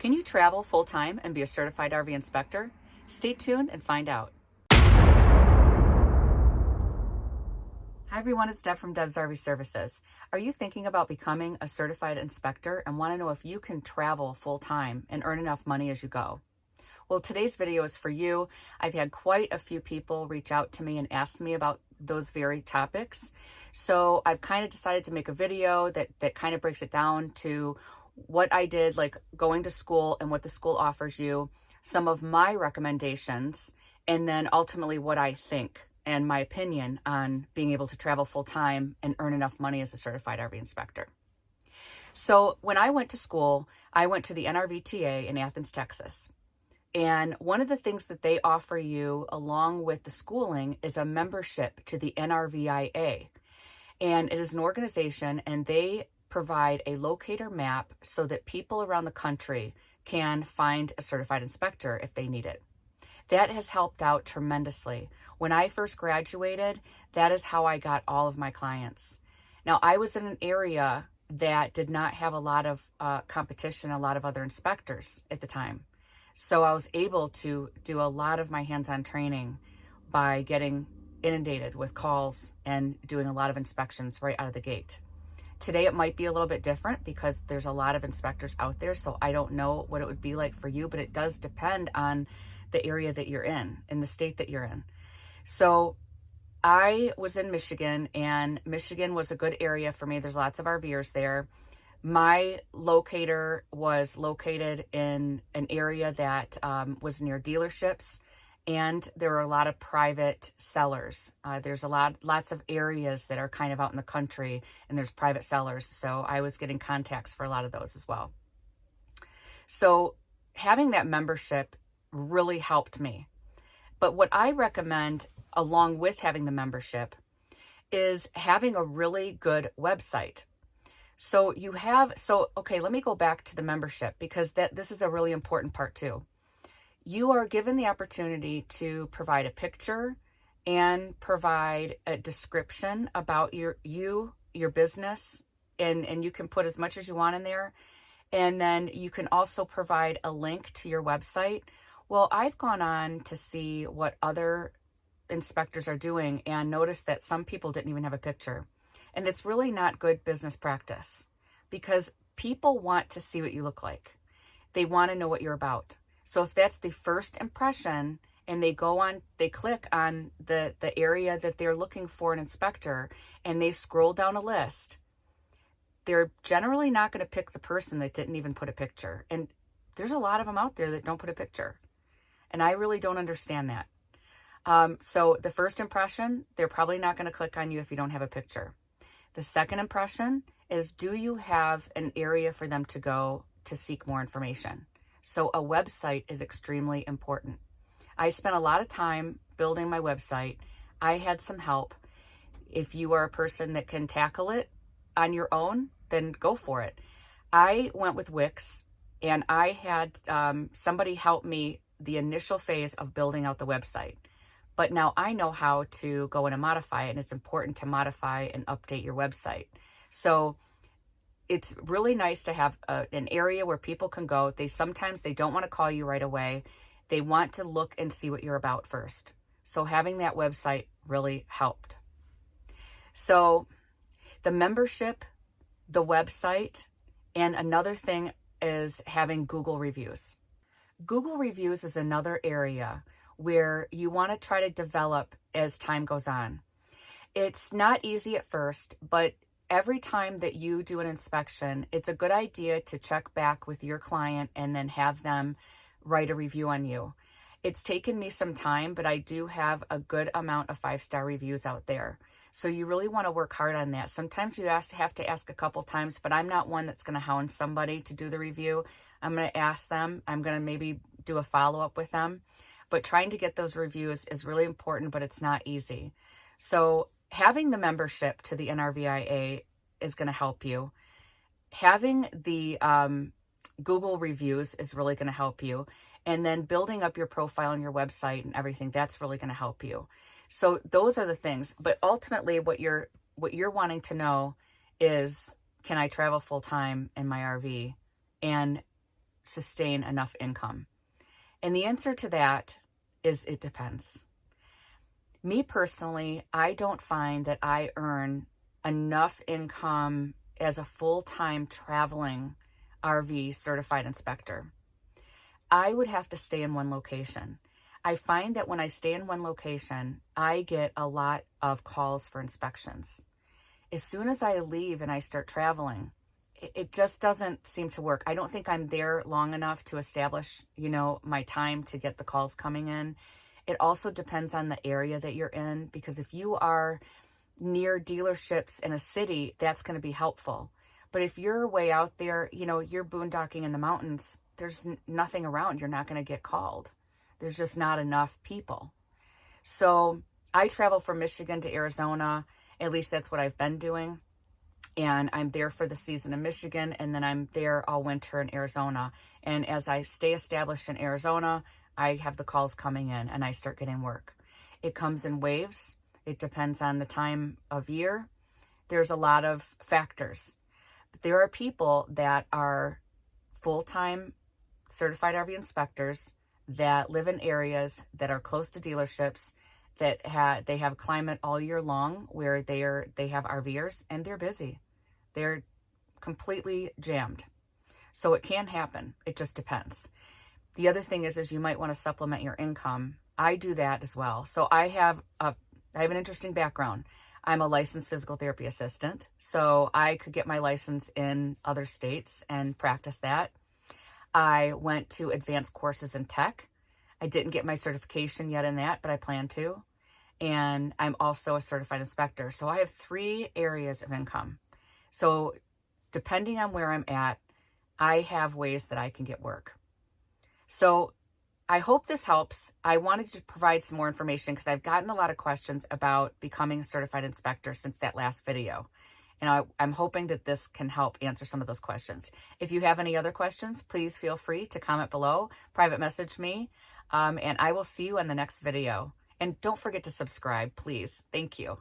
Can you travel full-time and be a certified RV inspector? Stay tuned and find out. Hi everyone, it's Deb from Deb's RV Services. Are you thinking about becoming a certified inspector and want to know if you can travel full-time and earn enough money as you go? Well, today's video is for you. I've had quite a few people reach out to me and ask me about those very topics. So I've kind of decided to make a video that kind of breaks it down to what I did, like going to school and what the school offers you, some of my recommendations, and then ultimately what I think and my opinion on being able to travel full time and earn enough money as a certified RV inspector. So when I went to school, I went to the NRVTA in Athens, Texas. And one of the things that they offer you along with the schooling is a membership to the NRVIA. And it is an organization, and they provide a locator map so that people around the country can find a certified inspector if they need it. That has helped out tremendously. When I first graduated, that is how I got all of my clients. Now, I was in an area that did not have a lot of competition, a lot of other inspectors at the time. So I was able to do a lot of my hands-on training by getting inundated with calls and doing a lot of inspections right out of the gate. Today it might be a little bit different because there's a lot of inspectors out there, so I don't know what it would be like for you, but it does depend on the area that you're in the state that you're in. So I was in Michigan, and Michigan was a good area for me. There's lots of RVers there. My locator was located in an area that was near dealerships, and there were a lot of private sellers. There's lots of areas that are kind of out in the country, and there's private sellers. So I was getting contacts for a lot of those as well. So having that membership really helped me. But what I recommend along with having the membership is having a really good website. Okay, let me go back to the membership because this is a really important part too. You are given the opportunity to provide a picture and provide a description about your business, and you can put as much as you want in there. And then you can also provide a link to your website. Well, I've gone on to see what other inspectors are doing and noticed that some people didn't even have a picture. And it's really not good business practice because people want to see what you look like. They want to know what you're about. So if that's the first impression and they click on the area that they're looking for an inspector and they scroll down a list, they're generally not going to pick the person that didn't even put a picture. And there's a lot of them out there that don't put a picture. And I really don't understand that. So the first impression, they're probably not going to click on you if you don't have a picture. The second impression is, do you have an area for them to go to seek more information? So a website is extremely important. I spent a lot of time building my website. I had some help. If you are a person that can tackle it on your own, then go for it. I went with Wix, and I had somebody help me the initial phase of building out the website. But now I know how to go in and modify it, and it's important to modify and update your website. So it's really nice to have an area where people can go. Sometimes they don't want to call you right away. They want to look and see what you're about first. So having that website really helped. So the membership, the website, and another thing is having Google reviews. Google reviews is another area where you want to try to develop as time goes on. It's not easy at first, but every time that you do an inspection, it's a good idea to check back with your client and then have them write a review on you. It's taken me some time, but I do have a good amount of 5-star reviews out there. So you really want to work hard on that. Sometimes you have to ask a couple times, but I'm not one that's going to hound somebody to do the review. I'm going to ask them. I'm going to maybe do a follow-up with them. But trying to get those reviews is really important, but it's not easy. So having the membership to the NRVIA is going to help you. Having the Google reviews is really going to help you. And then building up your profile and your website and everything, that's really going to help you. So those are the things. But ultimately, what you're wanting to know is, can I travel full time in my RV? And sustain enough income? And the answer to that is it depends. Me personally, I don't find that I earn enough income as a full-time traveling RV certified inspector. I would have to stay in one location. I find that when I stay in one location, I get a lot of calls for inspections. As soon as I leave and I start traveling, it just doesn't seem to work. I don't think I'm there long enough to establish, my time to get the calls coming in. It also depends on the area that you're in, because if you are near dealerships in a city, that's going to be helpful. But if you're way out there, you're boondocking in the mountains, there's nothing around, you're not going to get called. There's just not enough people. So I travel from Michigan to Arizona. At least that's what I've been doing. And I'm there for the season in Michigan, and then I'm there all winter in Arizona. And as I stay established in Arizona, I have the calls coming in and I start getting work. It comes in waves. It depends on the time of year. There's a lot of factors. But there are people that are full-time certified RV inspectors that live in areas that are close to dealerships, that they have climate all year long, where they have RVers and they're busy. They're completely jammed. So it can happen. It just depends. The other thing is you might want to supplement your income. I do that as well. So I have an interesting background. I'm a licensed physical therapy assistant, so I could get my license in other states and practice that. I went to advanced courses in tech. I didn't get my certification yet in that, but I plan to. And I'm also a certified inspector. So I have 3 areas of income. So depending on where I'm at, I have ways that I can get work. So I hope this helps. I wanted to provide some more information because I've gotten a lot of questions about becoming a certified inspector since that last video. And I'm hoping that this can help answer some of those questions. If you have any other questions, please feel free to comment below, private message me, and I will see you in the next video. And don't forget to subscribe, please. Thank you.